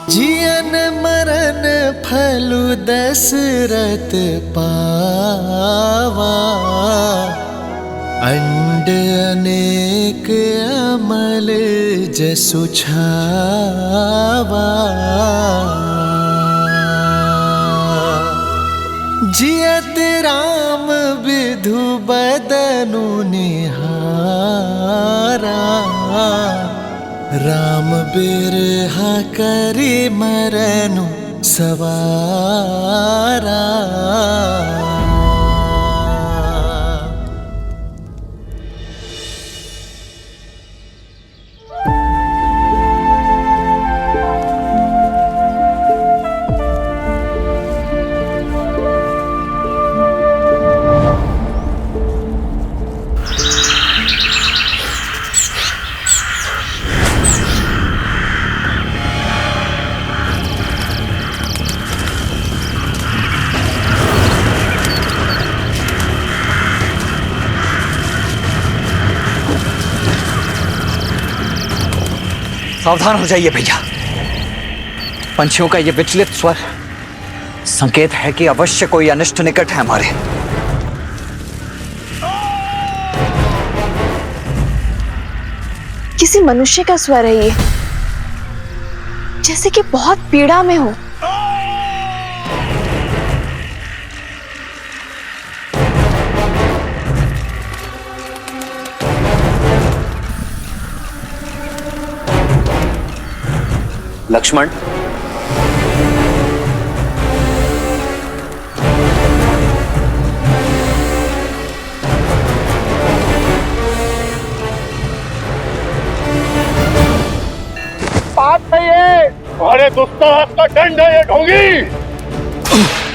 जियन मरन फलु दशरथ पावा, अंड अनेक अमल जसु छावा। जियत राम विधु बदनु निहारा, राम बिरहा करि मरनु सवारा। सावधान हो जाइए भैया, पंछियों का ये विचलित स्वर संकेत है कि अवश्य कोई अनिष्ट निकट है हमारे। किसी मनुष्य का स्वर है ये, जैसे कि बहुत पीड़ा में हो। लक्ष्मण, बात नहीं है, तुम्हारे दुस्साहस का दंड है ये ढोंगी।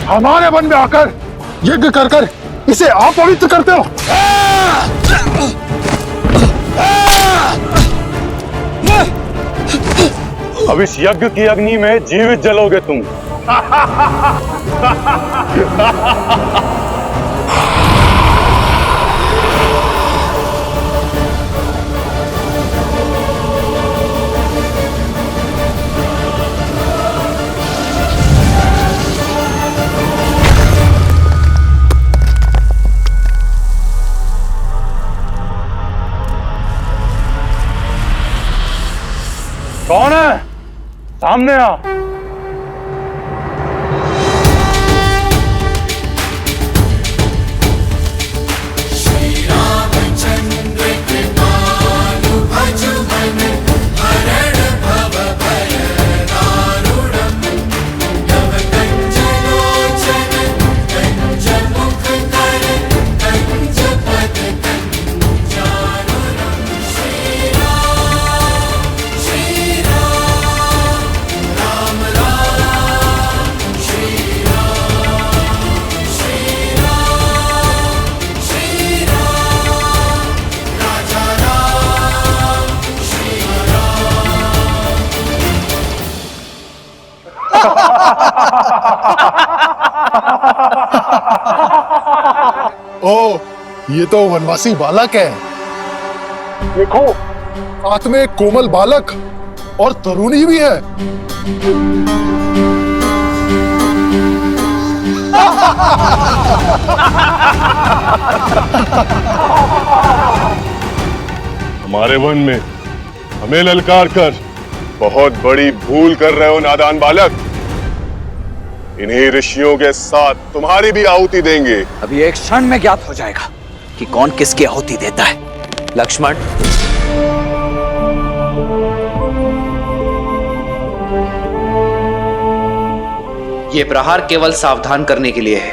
हमारे वन में आकर यज्ञ कर कर इसे अपवित्र करते हो। अब इस यज्ञ की अग्नि में जीवित जलोगे तुम। कौन है? सामने आ। ओ, ये तो वनवासी बालक है। देखो, साथ में एक कोमल बालक और तरुणी भी है। हमारे वन में हमें ललकार कर बहुत बड़ी भूल कर रहे हो नादान बालक। इन्हीं ऋषियों के साथ तुम्हारी भी आहुति देंगे। अभी एक क्षण में ज्ञात हो जाएगा कि कौन किसकी आहुति देता है। लक्ष्मण, ये प्रहार केवल सावधान करने के लिए है,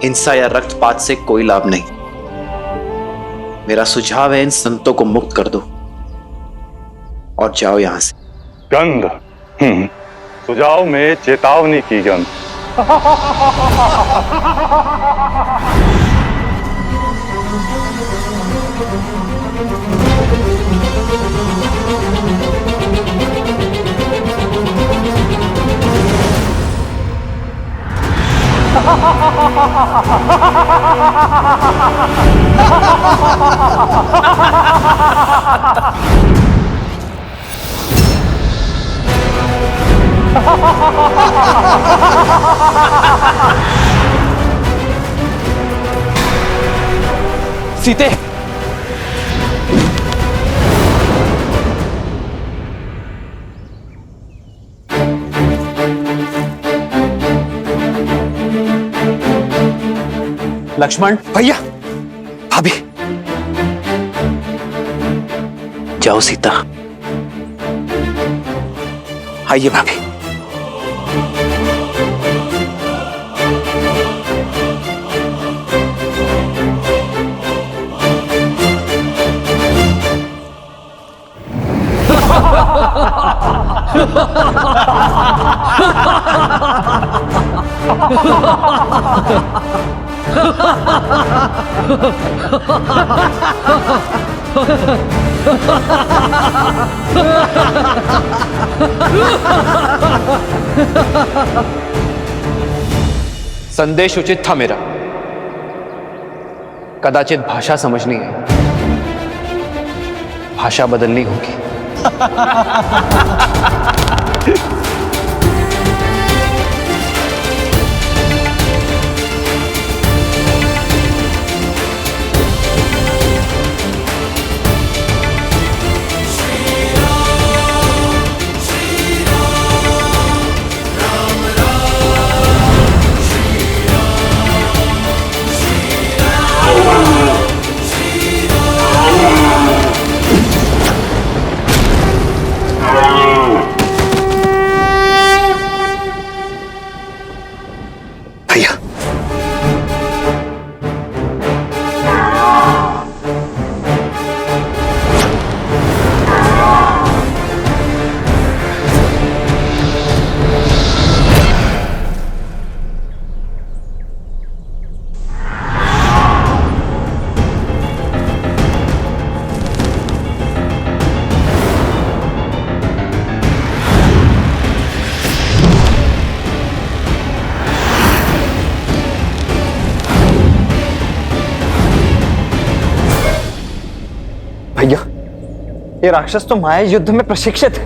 हिंसा या रक्तपात से कोई लाभ नहीं। मेरा सुझाव है इन संतों को मुक्त कर दो और जाओ यहां से। गंध, सुझाव में चेतावनी की गंध। सीते, लक्ष्मण, भैया, भाभी, जाओ सीता। आइए भाभी। संदेश उचित था मेरा। कदाचित भाषा समझनी है, भाषा बदलनी होगी। भैया, भैया, ये राक्षस तो माया युद्ध में प्रशिक्षित है।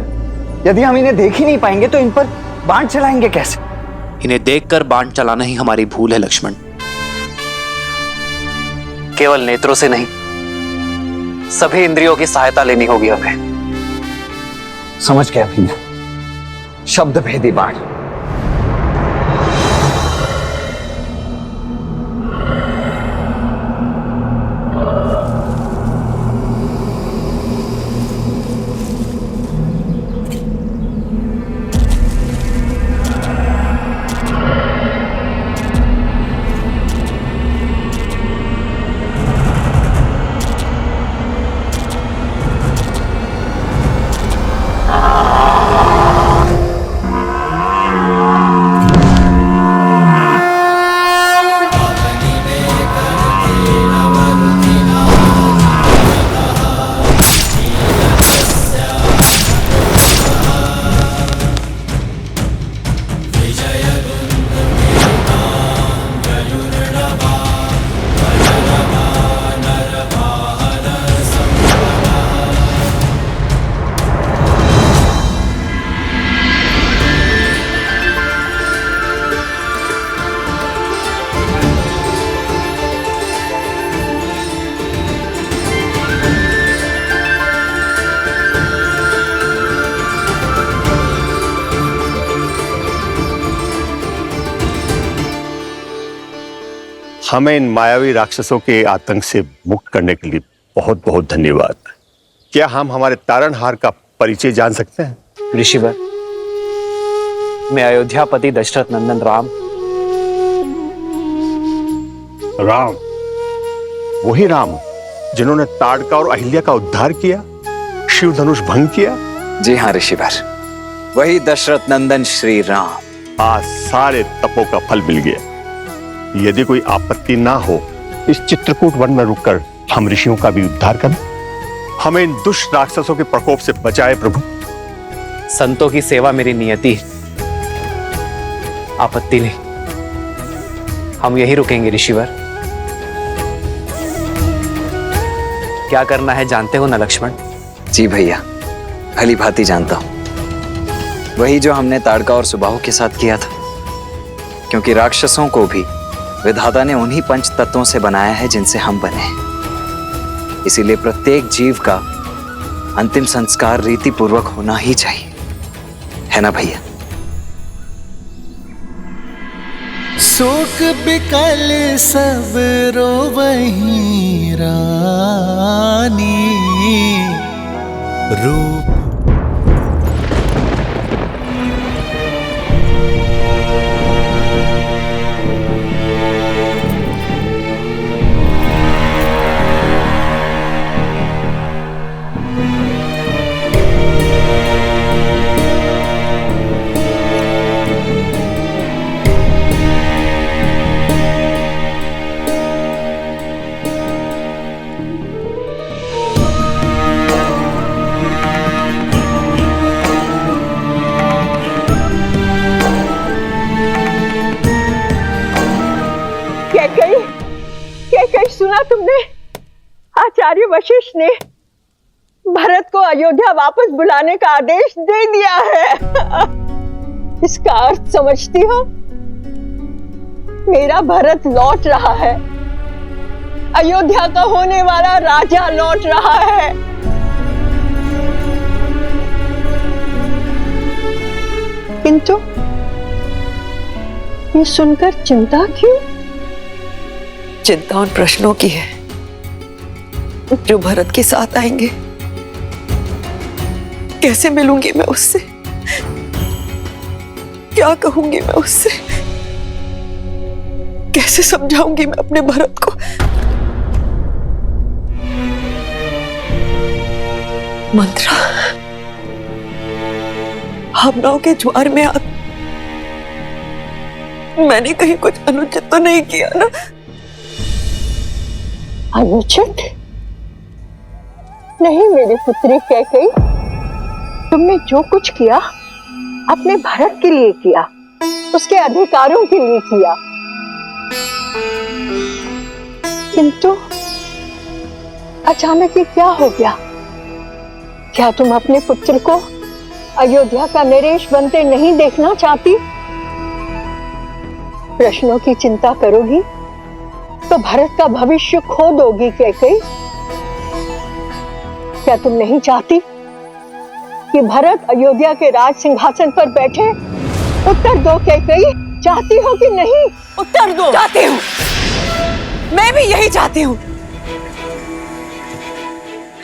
यदि हम इन्हें देख ही नहीं पाएंगे तो इन पर बाण चलाएंगे कैसे? इन्हें देखकर बाण चलाना ही हमारी भूल है लक्ष्मण। केवल नेत्रों से नहीं, सभी इंद्रियों की सहायता लेनी होगी हमें। समझ गया भैया, शब्द भेदी बाण। हमें इन मायावी राक्षसों के आतंक से मुक्त करने के लिए बहुत बहुत धन्यवाद। क्या हम हमारे तारणहार का परिचय जान सकते हैं? ऋषिवर, मैं अयोध्यापति दशरथ नंदन राम। राम, वही राम जिन्होंने ताड़का और अहिल्या का उद्धार किया, शिव धनुष भंग किया? जी हाँ ऋषिवर, वही दशरथ नंदन श्री राम। आज सारे तपों का फल मिल गया। यदि कोई आपत्ति ना हो, इस चित्रकूट वन में रुककर हम ऋषियों का भी उद्धार करें। हमें इन दुष्ट राक्षसों के प्रकोप से बचाए प्रभु। संतों की सेवा मेरी नियति है, आपत्ति नहीं। हम यही रुकेंगे ऋषिवर। क्या करना है जानते हो ना लक्ष्मण? जी भैया, भली भांति जानता हूं। वही जो हमने ताड़का और सुबाहु के साथ किया था, क्योंकि राक्षसों को भी विधाता ने उन्हीं पंच तत्वों से बनाया है जिनसे हम बने हैं। इसीलिए प्रत्येक जीव का अंतिम संस्कार रीति पूर्वक होना ही चाहिए, है ना भैया? शोक बिकल सब रोवहीं रानी, रूप कैकई सुना तुमने? आचार्य वशिष्ठ ने भरत को अयोध्या वापस बुलाने का आदेश दे दिया है। इसका अर्थ समझती हो? मेरा भरत लौट रहा है, अयोध्या का होने वाला राजा लौट रहा है। किंतु ये सुनकर चिंता क्यों? चिंता उन प्रश्नों की है जो भरत के साथ आएंगे। कैसे मिलूंगी मैं उससे? क्या कहूंगी मैं उससे? कैसे समझाऊंगी मैं अपने भरत को? मंत्रा, भावनाओं के ज्वार में मैंने कहीं कुछ अनुचित तो नहीं किया ना? अनुचित नहीं मेरी पुत्री कैकेयी, तुमने जो कुछ किया अपने भरत के लिए किया, उसके अधिकारों के लिए किया। किंतु अचानक ये क्या हो गया? क्या तुम अपने पुत्र को अयोध्या का नरेश बनते नहीं देखना चाहती? प्रश्नों की चिंता करोगी तो भरत का भविष्य खो दोगी कैकेयी। क्या तुम नहीं चाहती कि भरत अयोध्या के राज सिंहासन पर बैठे? उत्तर दो कैकेयी, चाहती हो कि नहीं? उत्तर दो। चाहती हूँ, मैं भी यही चाहती हूँ।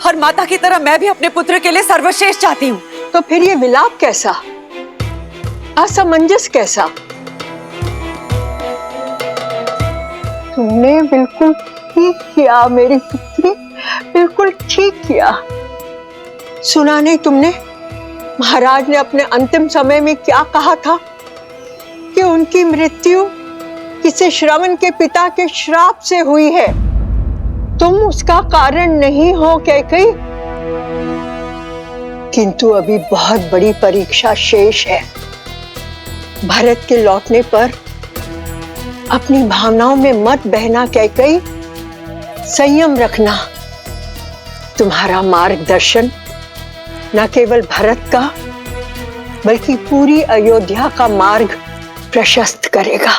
हर माता की तरह मैं भी अपने पुत्र के लिए सर्वश्रेष्ठ चाहती हूँ। तो फिर ये विलाप कैसा, असमंजस कैसा? तुमने बिल्कुल ठीक किया मेरी पुत्री, बिल्कुल ठीक किया। सुना नहीं तुमने महाराज ने अपने अंतिम समय में क्या कहा था कि उनकी मृत्यु किसी श्रवण के पिता के श्राप से हुई है। तुम उसका कारण नहीं हो कैकेयी, किंतु अभी बहुत बड़ी परीक्षा शेष है। भरत के लौटने पर अपनी भावनाओं में मत बहना कैकेयी, संयम रखना। तुम्हारा मार्गदर्शन न केवल भरत का बल्कि पूरी अयोध्या का मार्ग प्रशस्त करेगा।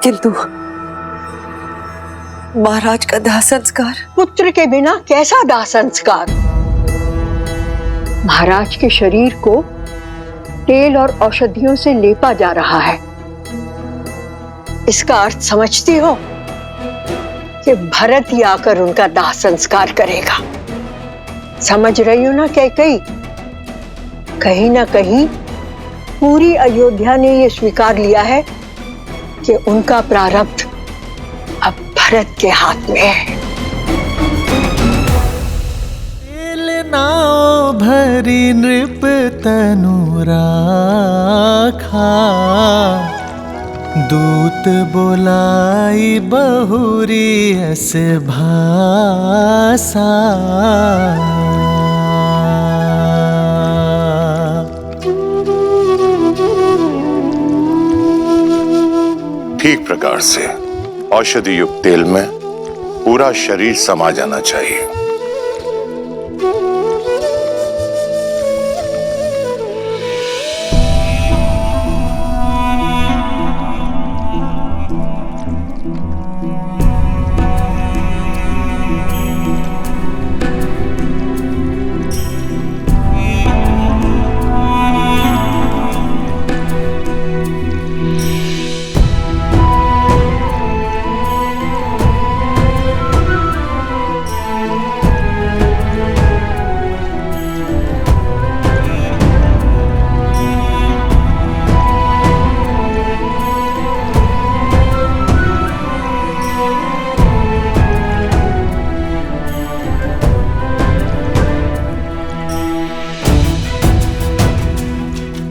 किंतु महाराज का दाह संस्कार? पुत्र के बिना कैसा दाह संस्कार? महाराज के शरीर को तेल और औषधियों से लेपा जा रहा है। इसका अर्थ समझती हो कि भरत ही आकर उनका दाह संस्कार करेगा। समझ रही हो ना कैकेयी? कहीं ना कहीं पूरी अयोध्या ने यह स्वीकार लिया है कि उनका प्रारब्ध अब भरत के हाथ में है। नाव भरी नृप तनु राखा, दूत बोलाई बहुरी अस भाषा। ठीक प्रकार से औषधि युक्त तेल में पूरा शरीर समा जाना चाहिए।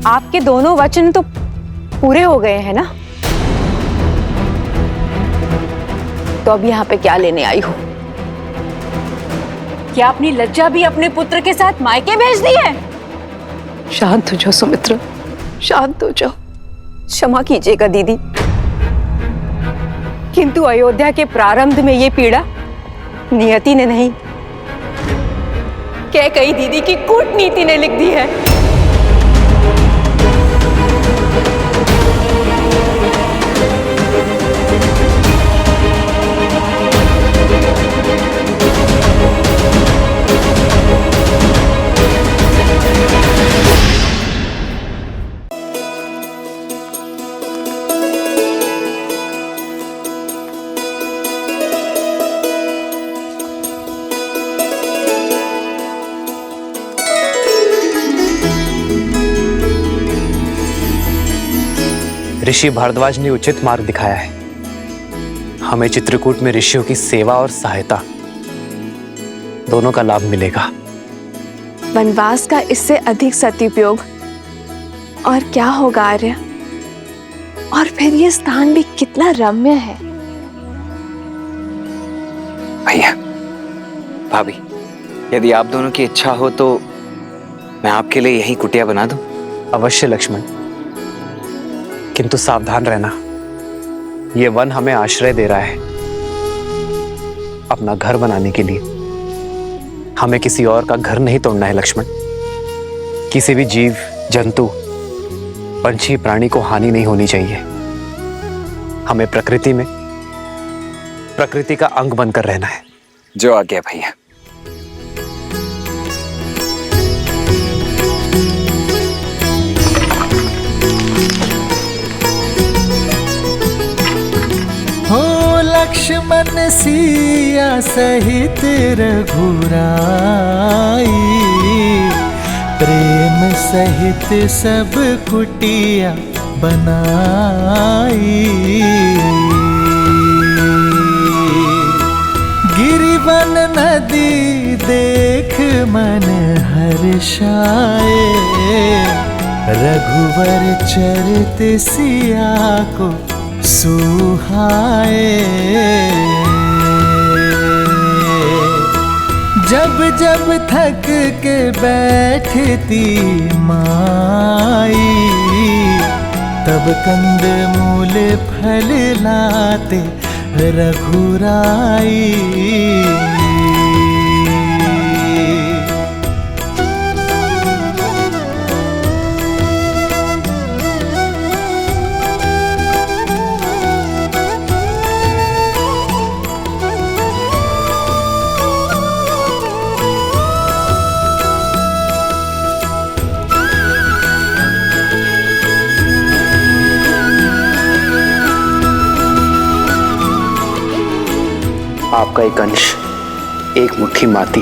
आपके दोनों वचन तो पूरे हो गए हैं ना? तो अब यहाँ पे क्या लेने आई हो? क्या अपनी लज्जा भी अपने पुत्र के साथ मायके भेज दी है? शांत हो जाओ सुमित्रा, शांत हो जाओ। क्षमा कीजिएगा दीदी, किंतु अयोध्या के प्रारंभ में ये पीड़ा नियति ने नहीं, कैकेयी दीदी की कूटनीति ने लिख दी है। ऋषि भारद्वाज ने उचित मार्ग दिखाया है। हमें चित्रकूट में ऋषियों की सेवा और सहायता दोनों का लाभ मिलेगा। वनवास का इससे अधिक सदुपयोग और क्या होगा आर्य? और फिर ये स्थान भी कितना रम्य है। भैया, भाभी, यदि आप दोनों की इच्छा हो तो मैं आपके लिए यही कुटिया बना दूं। अवश्य लक्ष्मण, किंतु सावधान रहना। ये वन हमें आश्रय दे रहा है अपना घर बनाने के लिए। हमें किसी और का घर नहीं तोड़ना है लक्ष्मण। किसी भी जीव, जंतु, पंछी, प्राणी को हानि नहीं होनी चाहिए। हमें प्रकृति में प्रकृति का अंग बनकर रहना है। जो आ गया भैया। हो लक्ष्मण सिया सहित रघुराई, प्रेम सहित सब कुटिया बनाई। गिरिवन नदी देख मन हर्षाए, रघुवर चरित सिया को सुहाए। जब जब थक के बैठती माई, तब कंद मूल फल लाते रघुराई। आपका एक अंश, एक मुट्ठी माटी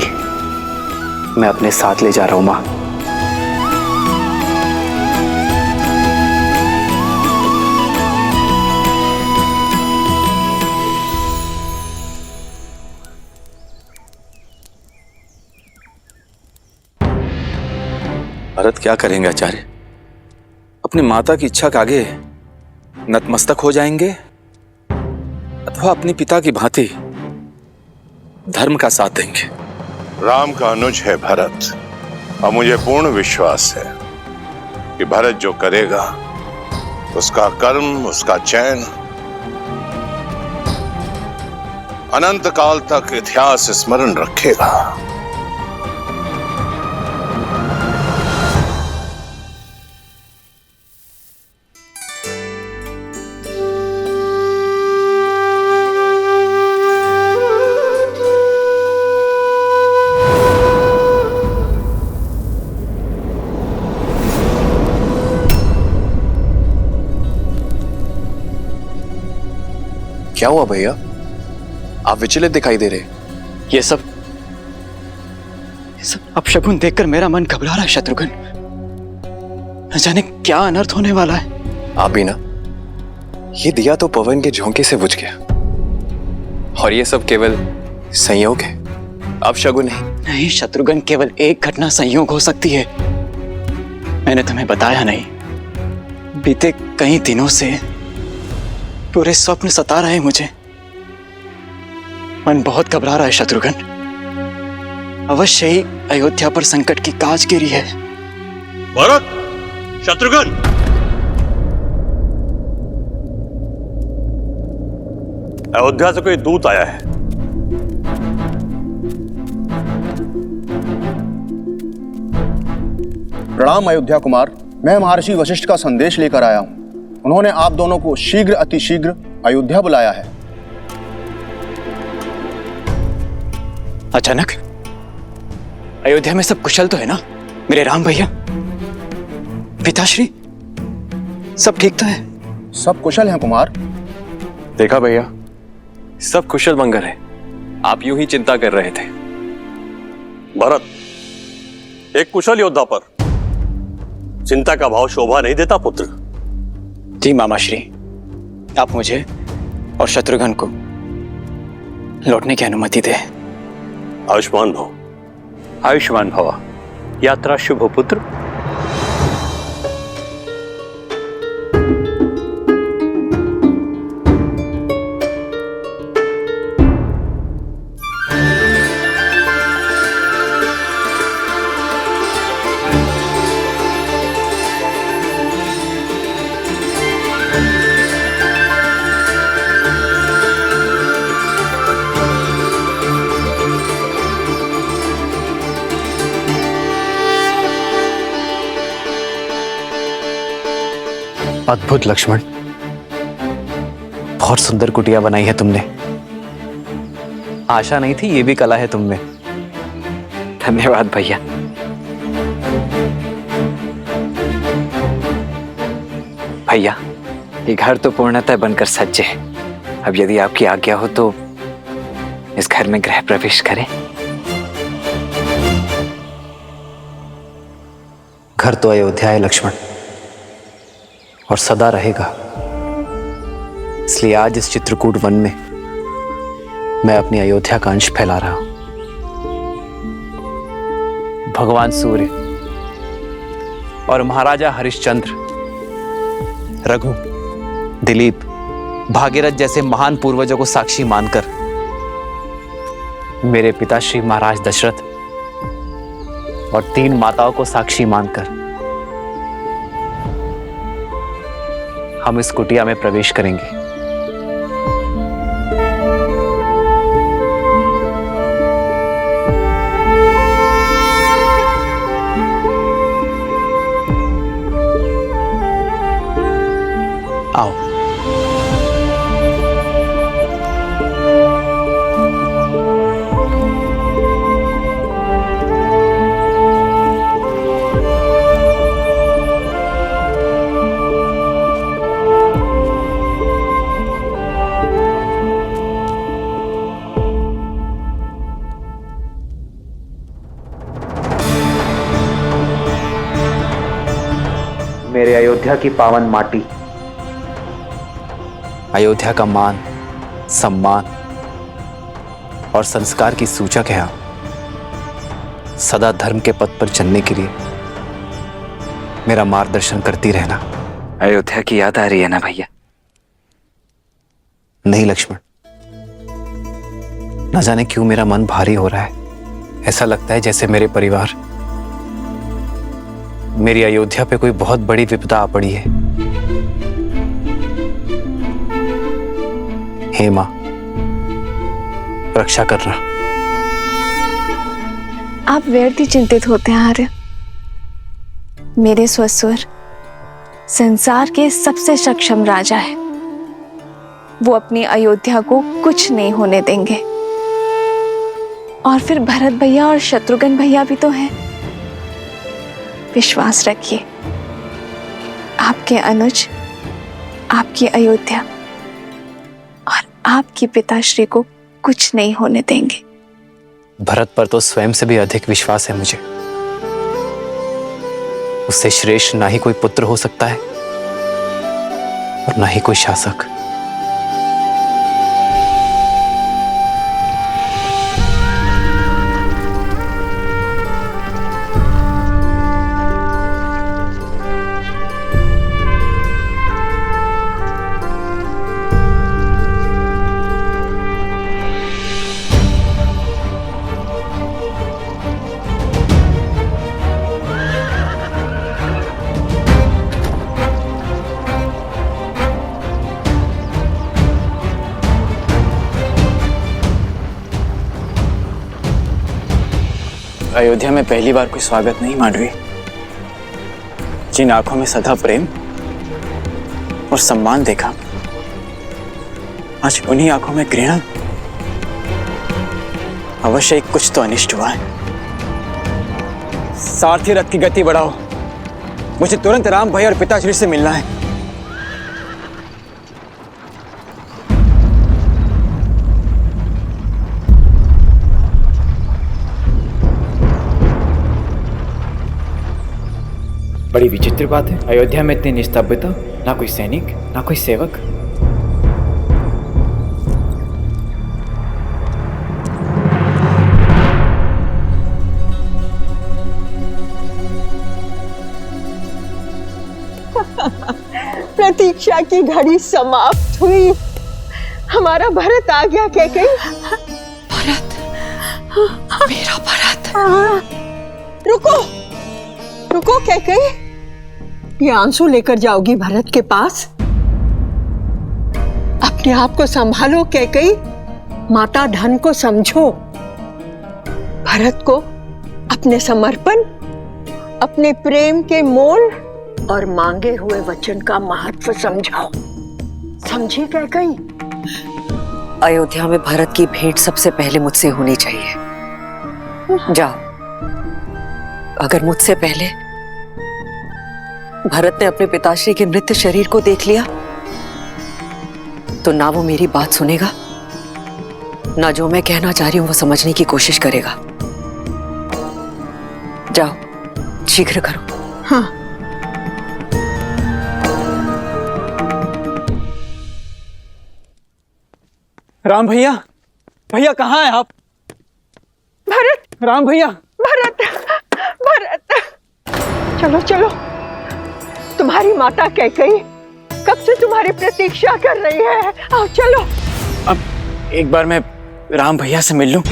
मैं अपने साथ ले जा रहा हूं मां। भरत क्या करेंगे आचार्य? अपनी माता की इच्छा के आगे नतमस्तक हो जाएंगे अथवा अपने पिता की भांति धर्म का साथ देंगे। राम का अनुज है भरत, और मुझे पूर्ण विश्वास है कि भरत जो करेगा उसका कर्म, उसका चयन अनंत काल तक इतिहास स्मरण रखेगा। क्या हुआ भैया? आप विचलित दिखाई दे रहे। ये सब अपशकुन देखकर मेरा मन घबरा रहा है शत्रुघ्न। न जाने क्या अनर्थ होने वाला है। आप भी ना, ये दिया तो पवन के झोंके से बुझ गया, और ये सब केवल संयोग है, अपशकुन नहीं। नहीं शत्रुघ्न, केवल एक घटना संयोग हो सकती है। मैंने तुम्हें बताया नहीं, बीते कई दिनों से पूरे स्वप्न सता रहे मुझे। मन बहुत घबरा रहा है शत्रुघ्न। अवश्य ही अयोध्या पर संकट की काज गिरी है। भरत, शत्रुघ्न, अयोध्या से कोई दूत आया है। प्रणाम अयोध्या कुमार, मैं महर्षि वशिष्ठ का संदेश लेकर आया हूं। उन्होंने आप दोनों को शीघ्र अतिशीघ्र अयोध्या बुलाया है। अचानक अयोध्या में सब कुशल तो है ना मेरे राम भैया? पिताश्री सब ठीक तो है? सब कुशल हैं कुमार। देखा भैया, सब कुशल मंगल है। आप यूं ही चिंता कर रहे थे। भरत, एक कुशल योद्धा पर चिंता का भाव शोभा नहीं देता पुत्र। जी मामाश्री, आप मुझे और शत्रुघ्न को लौटने की अनुमति दें। आयुष्मान भव। आयुष्मान भव। यात्रा शुभ हो पुत्र। अद्भुत लक्ष्मण, बहुत सुंदर कुटिया बनाई है तुमने। आशा नहीं थी ये भी कला है तुमने। धन्यवाद भैया। भैया, ये घर तो पूर्णतः बनकर सज्ज है। अब यदि आपकी आज्ञा हो तो इस घर में गृह प्रवेश करें। घर तो अयोध्या है लक्ष्मण, और सदा रहेगा। इसलिए आज इस चित्रकूट वन में मैं अपनी अयोध्या का अंश फैला रहा हूं। भगवान सूर्य और महाराजा हरिश्चंद्र, रघु, दिलीप, भागीरथ जैसे महान पूर्वजों को साक्षी मानकर, मेरे पिताश्री महाराज दशरथ और 3 माताओं को साक्षी मानकर हम इस कुटिया में प्रवेश करेंगे। आओ। मेरे अयोध्या की पावन माटी, अयोध्या का मान, सम्मान और संस्कार की सूचक है आप। सदा धर्म के पथ पर चलने के लिए मेरा मार्गदर्शन करती रहना। अयोध्या की याद आ रही है ना भैया? नहीं लक्ष्मण, न जाने क्यों मेरा मन भारी हो रहा है। ऐसा लगता है जैसे मेरे परिवार, मेरी अयोध्या पे कोई बहुत बड़ी विपदा आ पड़ी है। हे मां, रक्षा करना। आप व्यर्थ ही चिंतित होते हैं आर्य। मेरे ससुर संसार के सबसे सक्षम राजा है। वो अपनी अयोध्या को कुछ नहीं होने देंगे। और फिर भरत भैया और शत्रुघ्न भैया भी तो हैं। विश्वास रखिए, आपके अनुज आपकी अयोध्या और आपकी पिताश्री को कुछ नहीं होने देंगे। भरत पर तो स्वयं से भी अधिक विश्वास है मुझे। उससे श्रेष्ठ ना ही कोई पुत्र हो सकता है और ना ही कोई शासक। अयोध्या में पहली बार कोई स्वागत नहीं, मांडवी। जिन आंखों में सदा प्रेम और सम्मान देखा, आज उन्हीं आंखों में घृणा। अवश्य कुछ तो अनिष्ट हुआ है। सारथी रथ की गति बढ़ाओ, मुझे तुरंत राम भाई और पिताश्री से मिलना है। बड़ी विचित्र बात है, अयोध्या में इतनी निस्तब्धता, ना कोई सैनिक ना कोई सेवक। प्रतीक्षा की घड़ी समाप्त हुई। हमारा भरत आ गया। कैकेयी, भरत, मेरा भरत। रुको रुको कैकेयी, ये आंसू लेकर जाओगी भरत के पास? अपने आप को संभालो कैकेयी, माता धन को समझो। भरत को अपने समर्पण, अपने प्रेम के मोल और मांगे हुए वचन का महत्व समझाओ। समझी कैकेयी? अयोध्या में भरत की भेंट सबसे पहले मुझसे होनी चाहिए। जाओ, अगर मुझसे पहले भरत ने अपने पिताश्री के मृत शरीर को देख लिया तो ना वो मेरी बात सुनेगा, ना जो मैं कहना चाह रही हूं वो समझने की कोशिश करेगा। जाओ, शीघ्र करो। हाँ। राम भैया, भैया कहाँ हैं आप? भरत, राम भैया। भरत, भरत, चलो चलो। तुम्हारी माता कैकेयी कब से तुम्हारी प्रतीक्षा कर रही है। आओ चलो। अब एक बार मैं राम भैया से मिल लूं,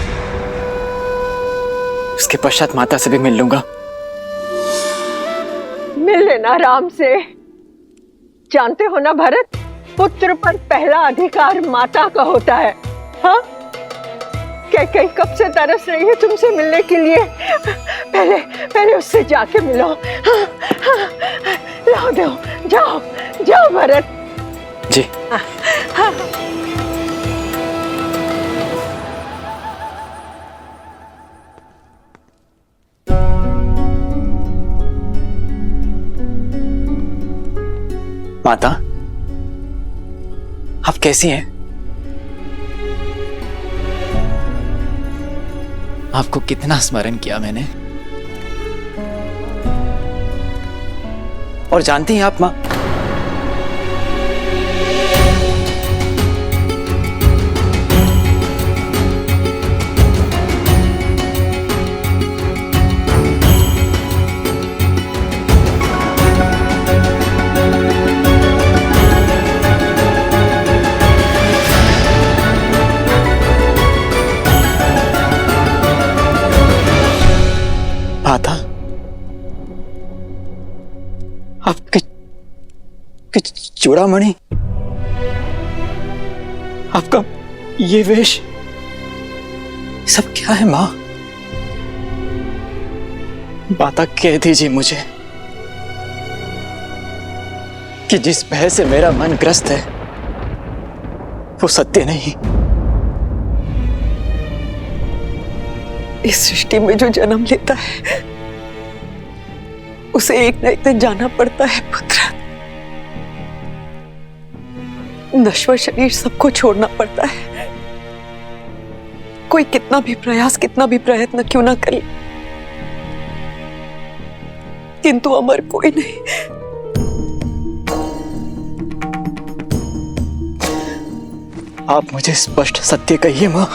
उसके पश्चात माता से भी मिल लूंगा। मिल लेना राम से। जानते हो ना भरत, पुत्र पर पहला अधिकार माता का होता है। हाँ, कैकेयी कब से तरस रही है तुमसे मिलने के लिए। पहले पहले उससे जाके मिलो। हाँ, हाँ, लाओ दो, जाओ जाओ भरत जी। हाँ, हाँ। माता, आप कैसी हैं? आपको कितना स्मरण किया मैंने। और जानती हैं आप मां, माता, आपके चूड़ामणि, आपका ये वेश, सब क्या है मां? माता कह दीजिए मुझे कि जिस भय से मेरा मन ग्रस्त है वो सत्य नहीं। इस सृष्टि में जो जन्म लेता है उसे एक न एक दिन जाना पड़ता है पुत्र। नश्वर शरीर सबको छोड़ना पड़ता है। कोई कितना भी प्रयास, कितना भी प्रयत्न क्यों ना करे, किंतु अमर कोई नहीं। आप मुझे स्पष्ट सत्य कहिए मां।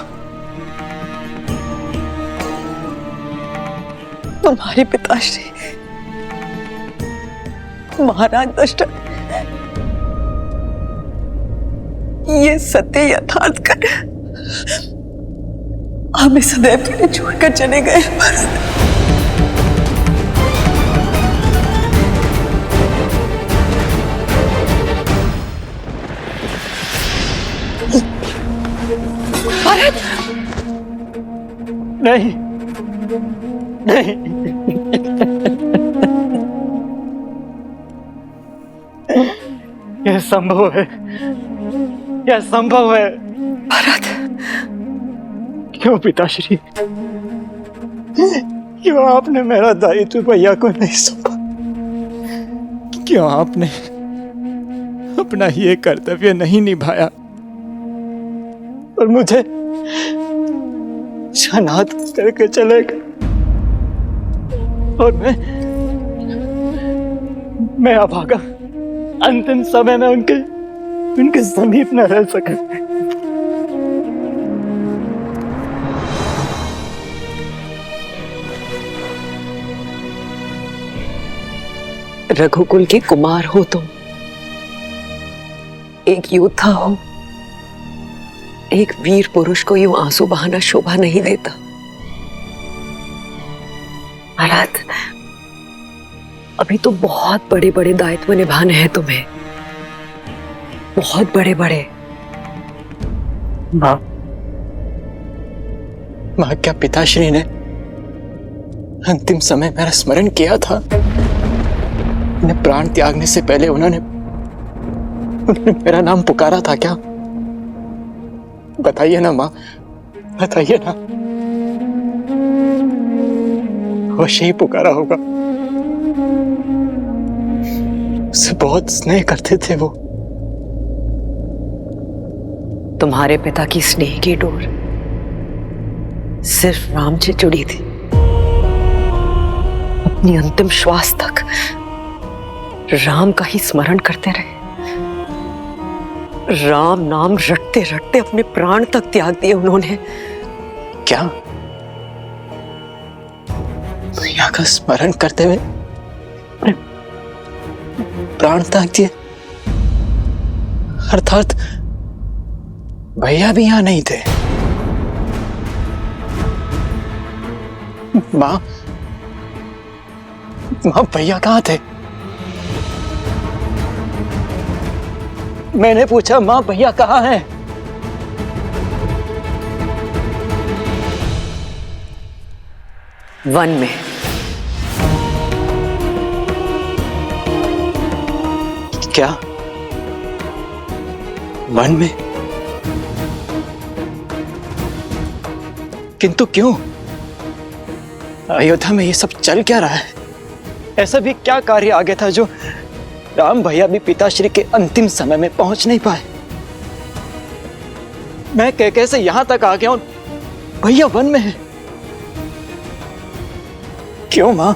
तुम्हारे पिताश्री महाराज दशरथ ये सत्य यथार्थ कर हमें सदैव के लिए छोड़कर चले गए। भरत, नहीं, नहीं। यह संभव है, यह संभव है। भरत, क्यों पिताश्री, क्यों आपने मेरा दायित्व भैया को नहीं सौंपा? क्यों आपने अपना ये कर्तव्य नहीं निभाया और मुझे अनाथ करके चले गए? और मैं अभागा, अंतिम समय में उनके समीप न रह सका। रघुकुल के कुमार हो तुम, एक योद्धा हो, एक वीर पुरुष को यूं आंसू बहाना शोभा नहीं देता। भरत, अभी तो बहुत बड़े बड़े दायित्व निभाने हैं तुम्हें, बहुत बड़े बड़े। माँ, क्या पिताश्री ने अंतिम समय मेरा स्मरण किया था? उन्हें प्राण त्यागने से पहले उन्होंने मेरा नाम पुकारा था क्या? बताइए ना माँ, बताइए ना। अवश्य ही पुकारा होगा। उससे बहुत स्नेह करते थे वो। तुम्हारे पिता की स्नेह की डोर सिर्फ राम से जुड़ी थी। अपनी अंतिम श्वास तक राम का ही स्मरण करते रहे। राम नाम रटते रटते अपने प्राण तक त्याग दिए उन्होंने। क्या भैया का स्मरण करते हुए प्राण त्याग दिए? अर्थात भैया भी यहां नहीं थे। माँ, भैया कहाँ थे? मैंने पूछा, माँ भैया कहाँ हैं? वन में। क्या वन में? किंतु क्यों? अयोध्या में ये सब चल क्या रहा है? ऐसा भी क्या कार्य आ गया था जो राम भैया भी पिताश्री के अंतिम समय में पहुंच नहीं पाए? मैं कैसे यहां तक आ गया हूं, भैया वन में है। क्यों मां?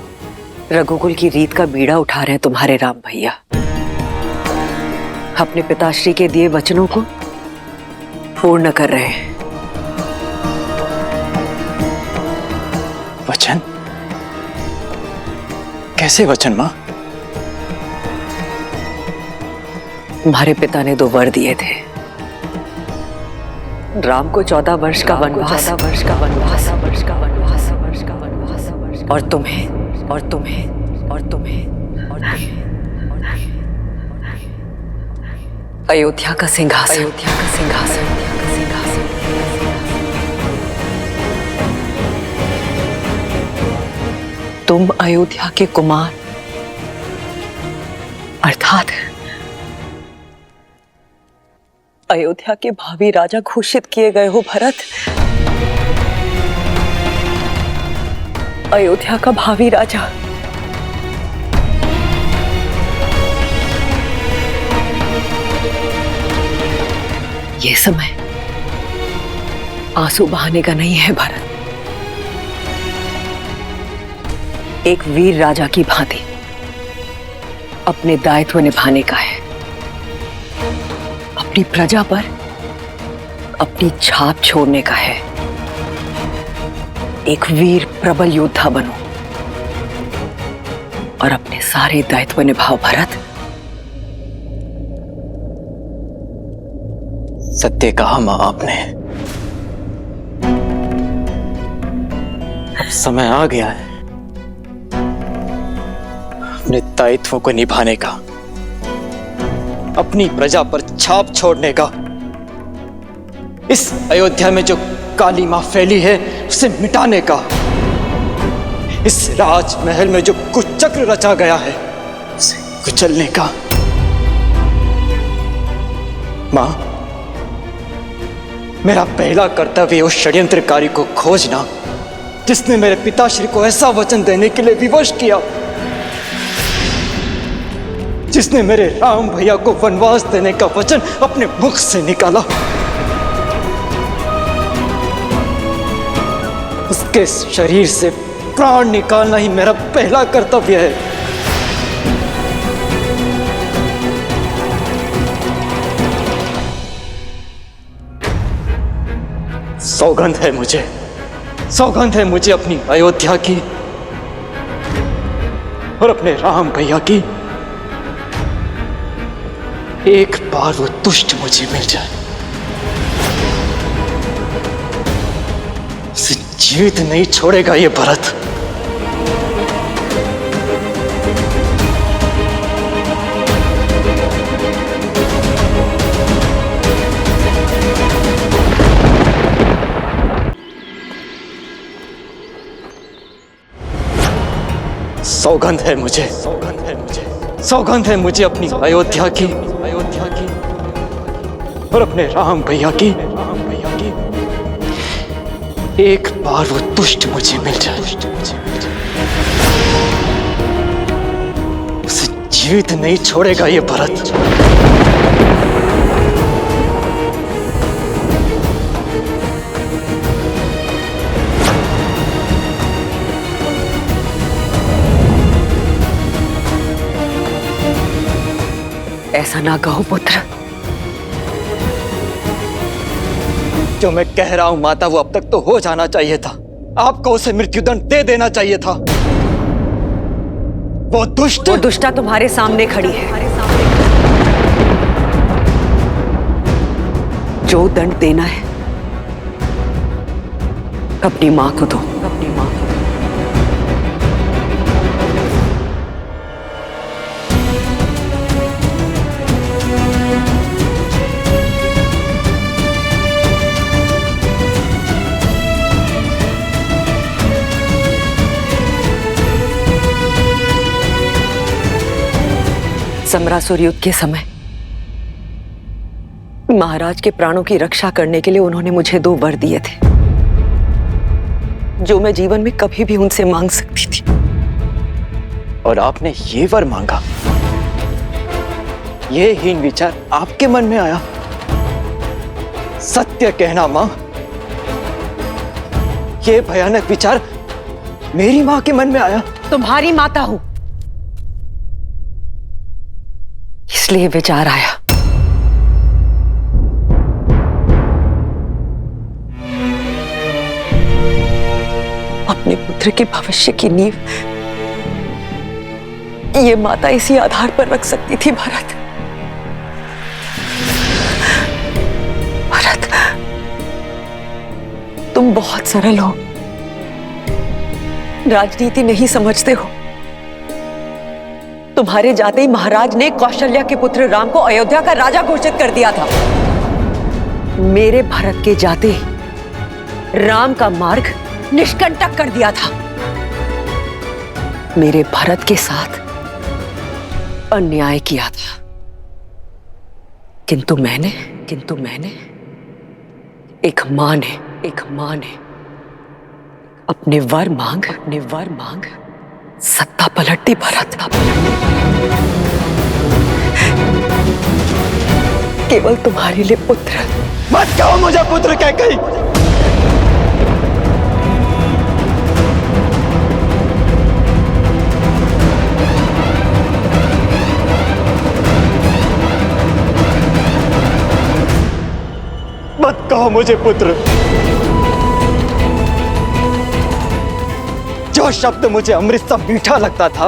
रघुकुल की रीत का बीड़ा उठा रहे हैं तुम्हारे राम भैया। अपने पिताश्री के दिए वचनों को पूर्ण कर रहे हैं। वचन? कैसे वचन मां? तुम्हारे पिता ने 2 वर दिए थे। राम को 14 वर्ष का वनवास, और तुम्हें अयोध्या का सिंहासन। तुम अयोध्या के कुमार अर्थात अयोध्या के भावी राजा घोषित किए गए हो भरत। अयोध्या का भावी राजा। ये समय आंसू बहाने का नहीं है भरत। एक वीर राजा की भांति अपने दायित्व निभाने का है। अपनी प्रजा पर अपनी छाप छोड़ने का है। एक वीर प्रबल योद्धा बनो और अपने सारे दायित्व निभाओ भरत। सत्य कहा मां आपने। अब समय आ गया है अपने दायित्वों को निभाने का, अपनी प्रजा पर छाप छोड़ने का। इस अयोध्या में जो काली मां फैली है उसे मिटाने का। इस राजमहल में जो कुचक्र रचा गया है उसे कुचलने का। मां, मेरा पहला कर्तव्य उस षड्यंत्रकारी को खोजना जिसने मेरे पिताश्री को ऐसा वचन देने के लिए विवश किया, जिसने मेरे राम भैया को वनवास देने का वचन अपने मुख से निकाला। उसके शरीर से प्राण निकालना ही मेरा पहला कर्तव्य है। सौगंध है मुझे अपनी अयोध्या की और अपने राम भैया की। एक बार वो दुष्ट मुझे मिल जाए, उसे जीवित नहीं छोड़ेगा ये भरत। सौगंध है मुझे अपनी अयोध्या की और अपने राम भैया की। एक बार वो दुष्ट मुझे मिल जाए, उसे जीवित नहीं छोड़ेगा ये भरत। ऐसा ना कहो पुत्र। जो मैं कह रहा हूं माता, वो अब तक तो हो जाना चाहिए था। आपको उसे मृत्युदंड दे देना चाहिए था। वो दुष्टा तुम्हारे सामने खड़ी है। जो दंड देना है अपनी मां को दो। समरासुर युद्ध के समय महाराज के प्राणों की रक्षा करने के लिए उन्होंने मुझे 2 वर दिए थे, जो मैं जीवन में कभी भी उनसे मांग सकती थी। और आपने ये वर मांगा? ये हीन विचार आपके मन में आया? सत्य कहना मां, ये भयानक विचार मेरी मां के मन में आया? तुम्हारी माता हूं, इसलिए विचार आया। अपने पुत्र के भविष्य की नींव ये माता इसी आधार पर रख सकती थी। भरत, तुम बहुत सरल हो, राजनीति नहीं समझते हो। तुम्हारे जाते ही महाराज ने कौशल्या के पुत्र राम को अयोध्या का राजा घोषित कर दिया था। मेरे भरत के जाते ही राम का मार्ग निष्कंटक कर दिया था। मेरे भरत के साथ अन्याय किया था, किंतु मैंने एक मां ने अपने वर मांग सत्ता पलट दी। भरत, केवल तुम्हारे लिए पुत्र। मत कहो मुझे पुत्र कह गई। मत कहो मुझे पुत्र। जो शब्द मुझे अमृत सा मीठा लगता था,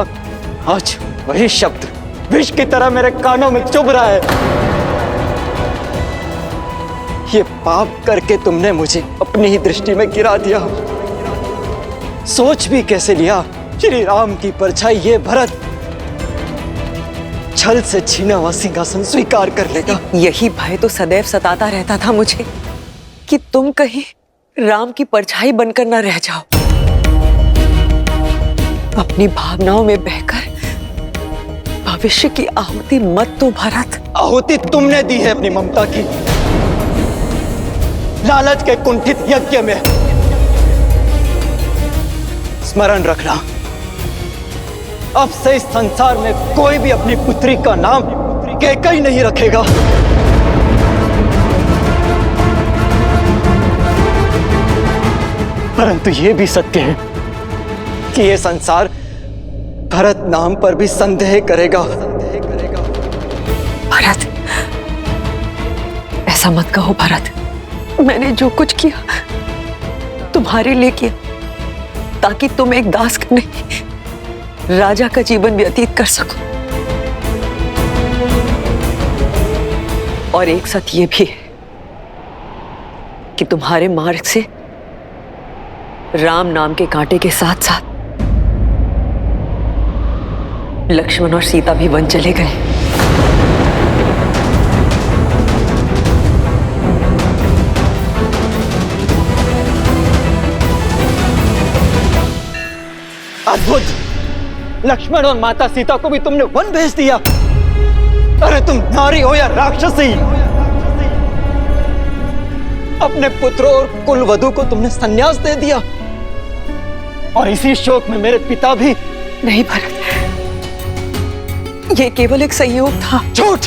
आज वही शब्द विष की तरह मेरे कानों में चुभ रहा है। ये पाप करके तुमने मुझे अपनी ही दृष्टि में गिरा दिया। सोच भी कैसे लिया श्री राम की परछाई ये भरत छल से छीना हुआ सिंहासन स्वीकार कर लेगा। यही भय तो सदैव सताता रहता था मुझे कि तुम कहीं राम की परछाई बनकर न रह जाओ। अपनी भावनाओं में बहकर भविष्य की आहुति मत दो भरत। आहुति तुमने दी है अपनी ममता की, लालच के कुंठित यज्ञ में। स्मरण रखना, अब से इस संसार में कोई भी अपनी पुत्री का नाम कैकई नहीं रखेगा। परंतु यह भी सत्य है कि यह संसार भरत नाम पर भी संदेह करेगा। भरत, ऐसा मत कहो भरत। मैंने जो कुछ किया तुम्हारे लिए किया, ताकि तुम एक दास का नहीं राजा का जीवन व्यतीत कर सको। और एक सत्य ये भी है कि तुम्हारे मार्ग से राम नाम के कांटे के साथ साथ लक्ष्मण और सीता भी वन चले गए। अद्भुत! लक्ष्मण और माता सीता को भी तुमने वन भेज दिया। अरे तुम नारी हो या राक्षसी, अपने पुत्रों और कुलवधु को तुमने संन्यास दे दिया। और इसी शोक में मेरे पिता भी। नहीं भरत, ये केवल एक संयोग था। झूठ!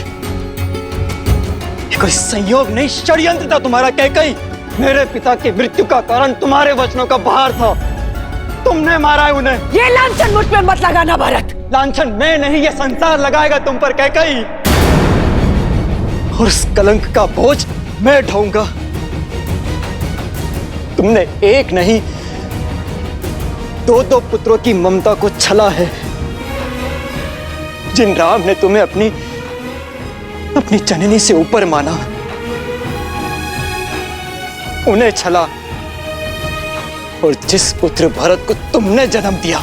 ये कोई संयोग नहीं, षड्यंत्र था तुम्हारा कैकई। मेरे पिता की मृत्यु का कारण तुम्हारे वचनों का भार था। तुमने मारा है उन्हें। ये लांछन मुझ पर मत लगाना भरत। लांछन मैं नहीं, ये संसार लगाएगा तुम पर कैकई। और उस कलंक का बोझ मैं ढोऊंगा। तुमने एक नहीं, दो पुत्रों की ममता को छला है। जिन राम ने तुम्हें अपनी जननी से ऊपर माना, उन्हें छला। और जिस पुत्र भरत को तुमने जन्म दिया,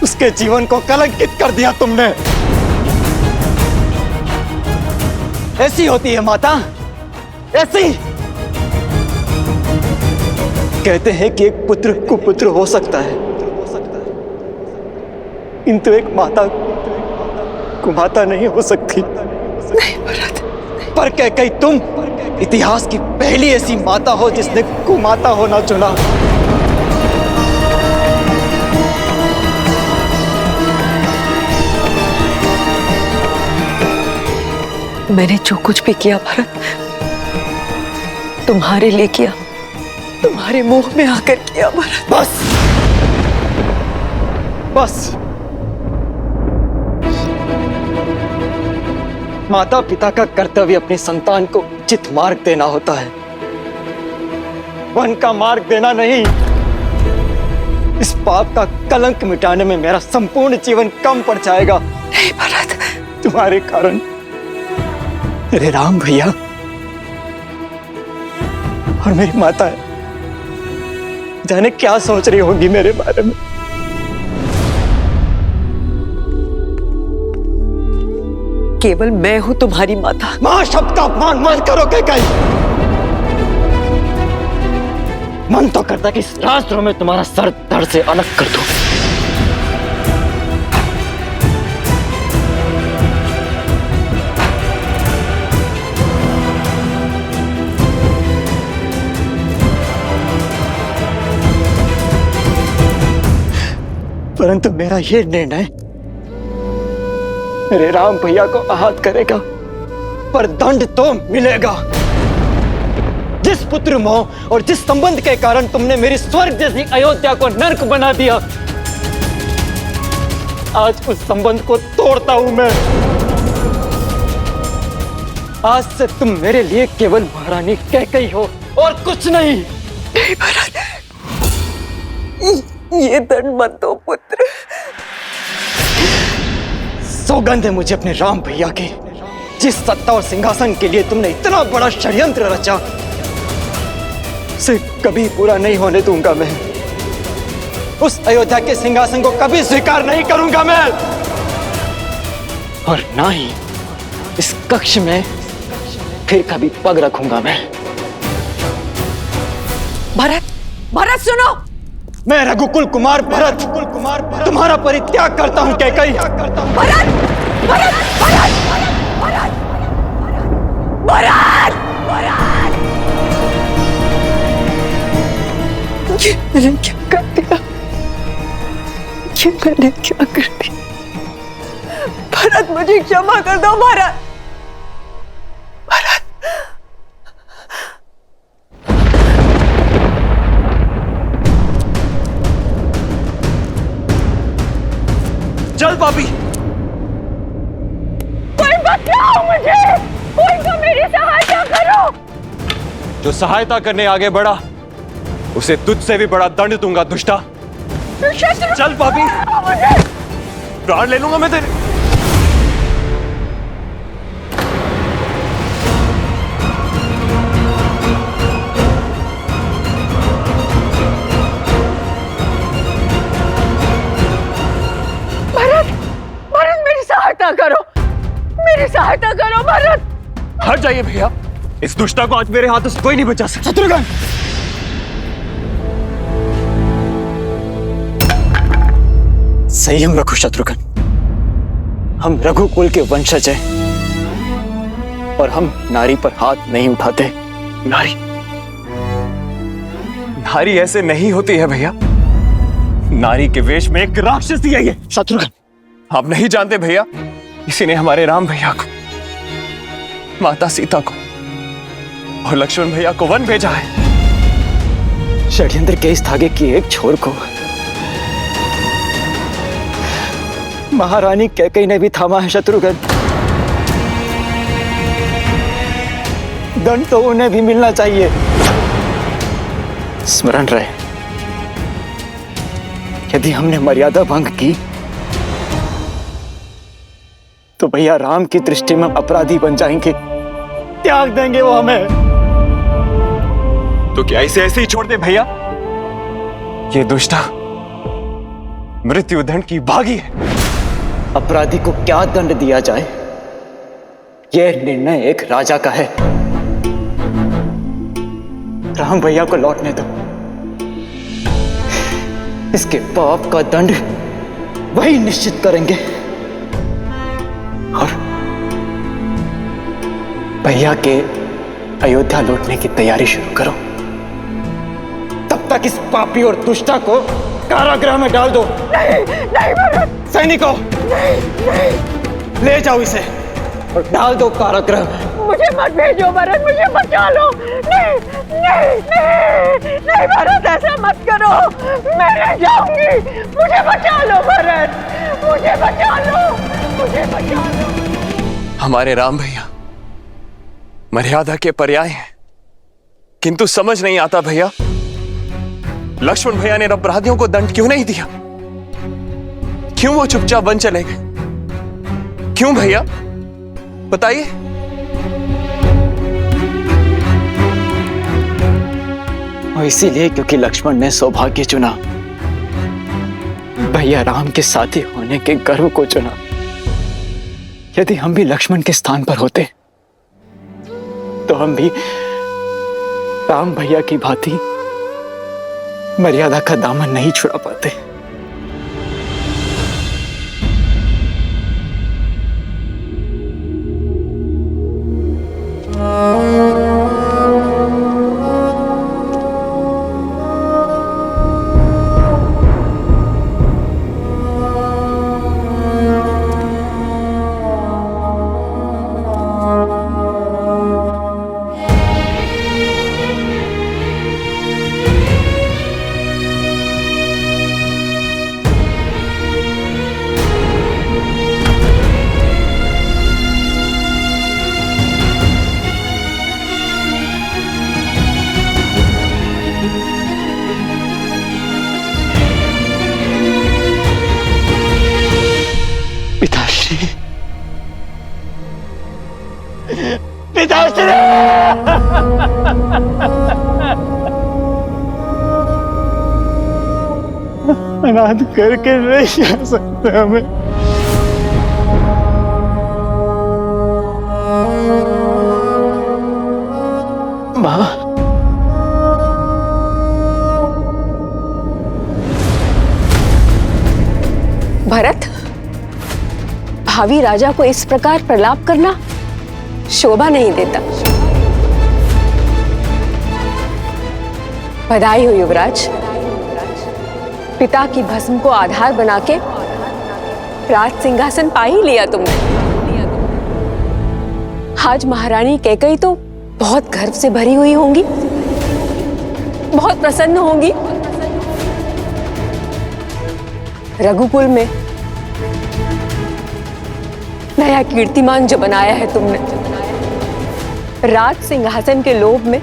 उसके जीवन को कलंकित कर दिया तुमने। ऐसी होती है माता, ऐसी। कहते हैं कि एक पुत्र कुपुत्र हो सकता है, किंतु एक माता कुमाता नहीं हो सकती। नहीं भरत। पर कैकई तुम इतिहास की पहली ऐसी माता हो जिसने कुमाता होना चुना। मैंने जो कुछ भी किया भरत, तुम्हारे लिए किया, तुम्हारे मुंह में आकर किया भरत। बस बस। माता पिता का कर्तव्य अपनी संतान को उचित मार्ग देना होता है, वन का मार्ग देना नहीं। इस पाप का कलंक मिटाने में मेरा संपूर्ण जीवन कम पड़ जाएगा। नहीं भरत। तुम्हारे कारण मेरे राम भैया और मेरी माता जाने क्या सोच रही होगी मेरे बारे में। केवल मैं हूं तुम्हारी माता। मां शब्द का अपमान मत करो कैकई। मन तो करता कि इस रास्त्रों में तुम्हारा सर धड़ से अलग कर दूं। परंतु मेरा यह निर्णय मेरे राम भैया को आहत करेगा, पर दंड तो मिलेगा। जिस पुत्र मोह और जिस संबंध के कारण तुमने मेरी स्वर्ग जैसी अयोध्या को नर्क बना दिया, आज उस संबंध को तोड़ता हूं मैं। आज से तुम मेरे लिए केवल महारानी कैकई हो और कुछ नहीं। नहीं भरत, ये दंड मत दो पुत्र। सौगंध है मुझे अपने राम भैया की। जिस सत्ता और सिंहासन के लिए तुमने इतना बड़ा षड्यंत्र रचा, उसे कभी पूरा नहीं होने दूंगा मैं। उस अयोध्या के सिंहासन को कभी स्वीकार नहीं करूंगा मैं, और ना ही इस कक्ष में फिर कभी पग रखूंगा मैं। भरत, भरत सुनो, मैं रघुकुल कुमार भरत तुम्हारा परित्याग करता हूं कैकई। ये मैंने क्या कर दिया? ये मैंने क्या कर दिया? भरत, मुझे क्षमा कर दो भरत। चल पापी, कोई बचाओ मुझे, कोई तो मेरी सहायता करो। जो सहायता करने आगे बढ़ा उसे तुझसे भी बड़ा दंड दूंगा दुष्टा। चल पापी, प्राण ले लूंगा मैं तेरे। मेरी सहायता करो भरत। हट जाइए भैया, इस दुष्टा को आज मेरे हाथों से कोई नहीं बचा सकता। शत्रुघ्न, संयम रखो शत्रुघ्न। हम रघुकुल के वंशज हैं और हम नारी पर हाथ नहीं उठाते। नारी ऐसे नहीं होती है भैया। नारी के वेश में एक राक्षसी है ये। शत्रुघ्न, आप नहीं जानते भैया, इसी ने हमारे राम भैया को, माता सीता को और लक्ष्मण भैया को वन भेजा है। षड्यंत्र के इस धागे की एक छोर को महारानी कैकेयी ने भी थामा है शत्रुघ्न। दंड तो उन्हें भी मिलना चाहिए। स्मरण रहे, यदि हमने मर्यादा भंग की तो भैया राम की दृष्टि में अपराधी बन जाएंगे, त्याग देंगे वो हमें। तो क्या इसे ऐसे ही छोड़ दे भैया? ये दुष्टा मृत्युदंड की भागी है। अपराधी को क्या दंड दिया जाए, यह निर्णय एक राजा का है। राम भैया को लौटने दो। इसके पाप का दंड वही निश्चित करेंगे। और भैया के अयोध्या लौटने की तैयारी शुरू करो। तब तक इस पापी और दुष्टा को कारागृह में डाल दो। नहीं, नहीं भरत। सैनिकों, नहीं, ले जाओ इसे और डाल दो कारागृह में। मुझे मत भेजो भरत, मुझे बचा लो। नहीं, नहीं, नहीं, नहीं भरत, ऐसा मत करो। मैं रह जाऊंगी। मुझे बचा लो भरत, मुझे बचा लो, मुझे बचा लो। हमारे राम भैया मर्यादा के पर्याय हैं, किंतु समझ नहीं आता भैया, लक्ष्मण भैया ने अपराधियों को दंड क्यों नहीं दिया? क्यों वो चुपचाप वन चले गए? क्यों भैया, बताइए। और इसीलिए क्योंकि लक्ष्मण ने सौभाग्य चुना, भैया राम के साथी होने के गर्व को चुना। यदि हम भी लक्ष्मण के स्थान पर होते तो हम भी राम भैया की भांति मर्यादा का दामन नहीं छुड़ा पाते। अनाथ करके नहीं जा सकते हमें। माँ, भरत, भावी राजा को इस प्रकार प्रलाप करना शोभा नहीं देता। बधाई हो युवराज, पिता की भस्म को आधार बना के राज सिंहासन पा ही लिया तुमने। आज महारानी कैकेयी तो बहुत गर्व से भरी हुई होंगी, बहुत प्रसन्न होंगी। रघुकुल में नया कीर्तिमान जो बनाया है तुमने, राज सिंहासन के लोभ में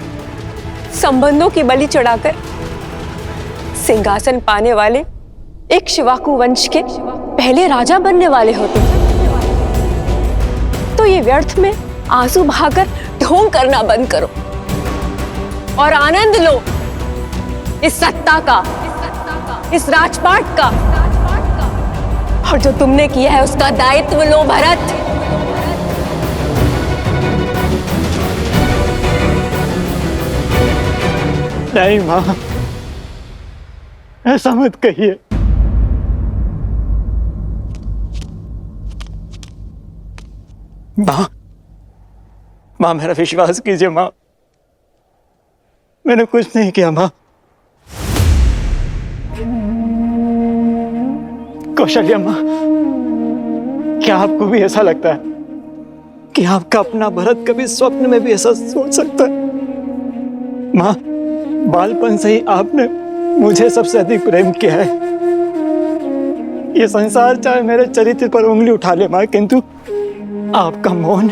संबंधों की बलि चढ़ाकर सिंहासन पाने वाले एक शिवाकु वंश के पहले राजा बनने वाले हो तुम। तो ये व्यर्थ में आंसू बहाकर ढोंग करना बंद करो और आनंद लो इस सत्ता का, इस राजपाट का, और जो तुमने किया है उसका दायित्व लो भरत। नहीं मां, ऐसा मत कहिए। मां मेरा विश्वास कीजिए मां, मैंने कुछ नहीं किया मां। कौशल्या मां, क्या आपको भी ऐसा लगता है कि आपका अपना भरत कभी स्वप्न में भी ऐसा सोच सकता है? मां, बालपन से ही आपने मुझे सबसे अधिक प्रेम किया है। ये संसार चाहे मेरे चरित्र पर उंगली उठा ले मां, किंतु आपका मौन,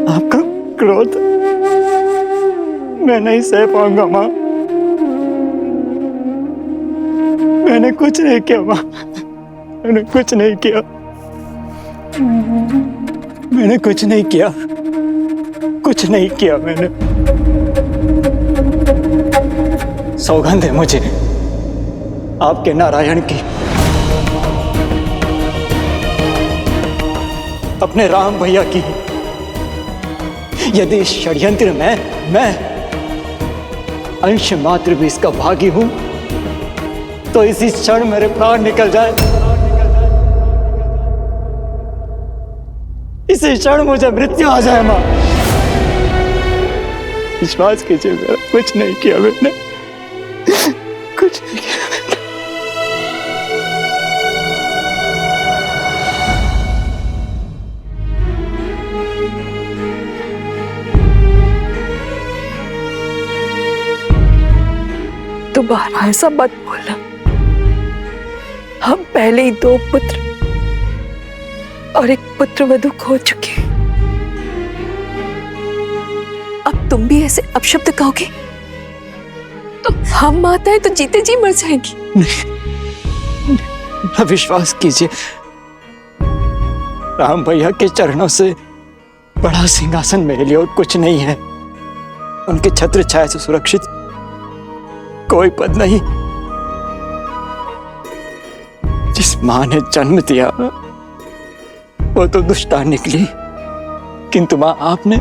आपका क्रोध मैं नहीं सह पाऊंगा मां। मैंने कुछ नहीं किया मां, मैंने कुछ नहीं किया, मैंने कुछ नहीं किया, कुछ नहीं किया मैंने। सौगंध है मुझे आपके नारायण की, अपने राम भैया की। यदि इस षड्यंत्र में मैं अंश मात्र भी इसका भागी हूं तो इसी क्षण मेरे प्राण निकल जाए, इसी क्षण मुझे मृत्यु आ जाए मां। विश्वास कीजिए, मेरा कुछ नहीं किया मैंने, कुछ नहीं किया मैंने। दोबारा ऐसा मत बोलना। हम पहले ही 2 पुत्र और एक पुत्र वधू खो चुके हैं। अब तुम भी ऐसे अपशब्द कहोगे तो हम माताएं तो जीते जी मर जाएंगी। नहीं, विश्वास कीजिए, राम भैया के चरणों से बड़ा सिंहासन मेरे लिए और कुछ नहीं है। उनके छत्र छाया से सुरक्षित कोई पद नहीं। जिस मां ने जन्म दिया वो तो दुष्टा निकली, किंतु मां आपने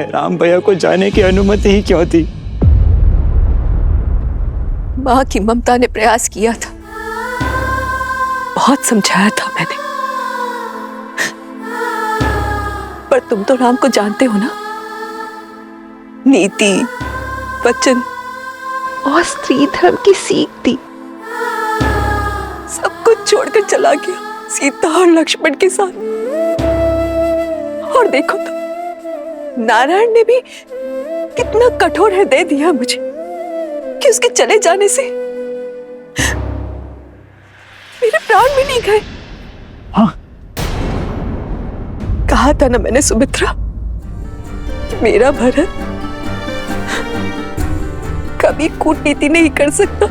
राम भैया को जाने की अनुमति ही क्यों दी? मां की ममता ने प्रयास किया था, बहुत समझाया था मैंने, पर तुम तो राम को जानते हो ना। नीति, वचन और स्त्री धर्म की सीख दी, सब कुछ छोड़कर चला गया सीता और लक्ष्मण के साथ। और देखो तो नारायण ने भी कितना कठोर हृदय दिया मुझे कि उसके चले जाने से मेरे प्राण भी नहीं गए। हाँ? कहा था ना मैंने सुमित्रा, मेरा भरत कभी कूटनीति नहीं कर सकता।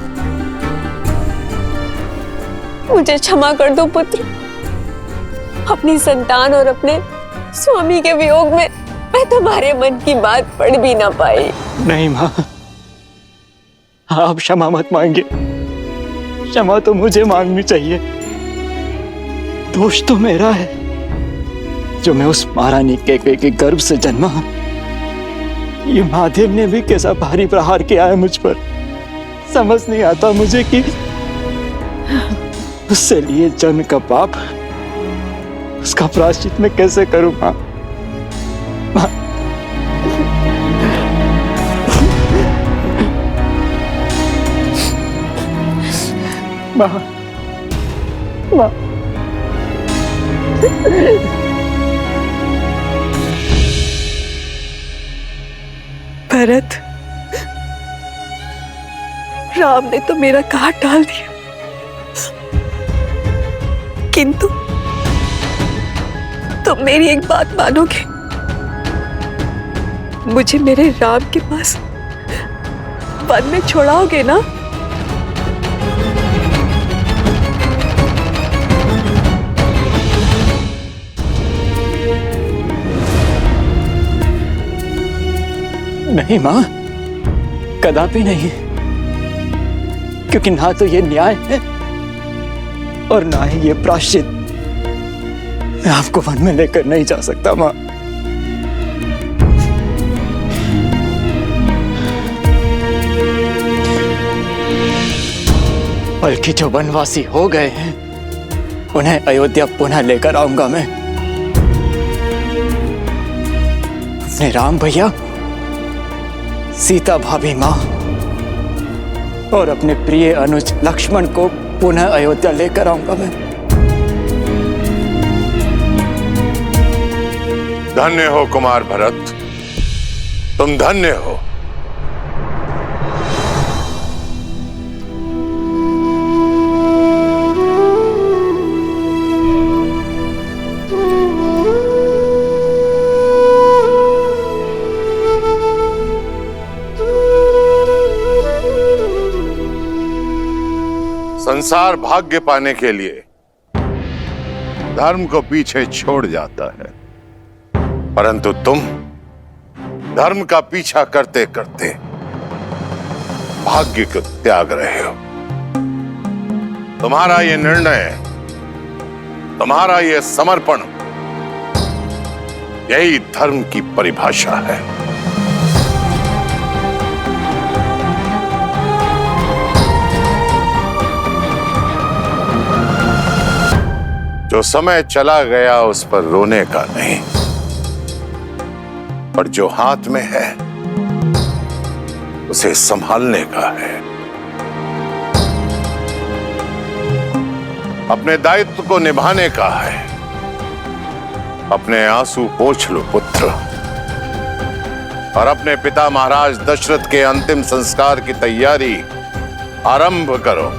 मुझे क्षमा कर दो पुत्र, अपनी संतान और अपने स्वामी के वियोग में मैं तुम्हारे मन की बात पढ़ भी ना पाई। नहीं मां, आप क्षमा मत मांगिए, क्षमा तो मुझे मांगनी चाहिए। दोष तो मेरा है जो मैं उस महारानी कैकेयी के गर्भ से जन्मा। ये महादेव ने भी कैसा भारी प्रहार किया है मुझ पर। समझ नहीं आता मुझे कि उससे लिए जन्म का पाप, उसका प्रायश्चित मैं कैसे करूं मां? मां, मां, मां। भरत, राम ने तो मेरा घाट डाल दिया, किंतु तुम मेरी एक बात मानोगे? मुझे मेरे राम के पास वन में छोड़ाओगे ना? नहीं मां, कदापि नहीं, क्योंकि ना तो ये न्याय है और ना ही ये प्रायश्चित। मैं आपको वन में लेकर नहीं जा सकता मां। बल्कि जो वनवासी हो गए हैं उन्हें अयोध्या पुनः लेकर आऊंगा मैं। अपने राम भैया, सीता भाभी मां और अपने प्रिय अनुज लक्ष्मण को पुनः अयोध्या लेकर आऊंगा मैं। धन्य हो कुमार भरत, तुम धन्य हो। संसार भाग्य पाने के लिए धर्म को पीछे छोड़ जाता है, परंतु तुम धर्म का पीछा करते करते भाग्य को त्याग रहे हो। तुम्हारा ये निर्णय, तुम्हारा ये समर्पण, यही धर्म की परिभाषा है। जो समय चला गया उस पर रोने का नहीं, पर जो हाथ में है उसे संभालने का है। अपने दायित्व को निभाने का है। अपने आंसू पोंछ लो पुत्र, और अपने पिता महाराज दशरथ के अंतिम संस्कार की तैयारी आरंभ करो।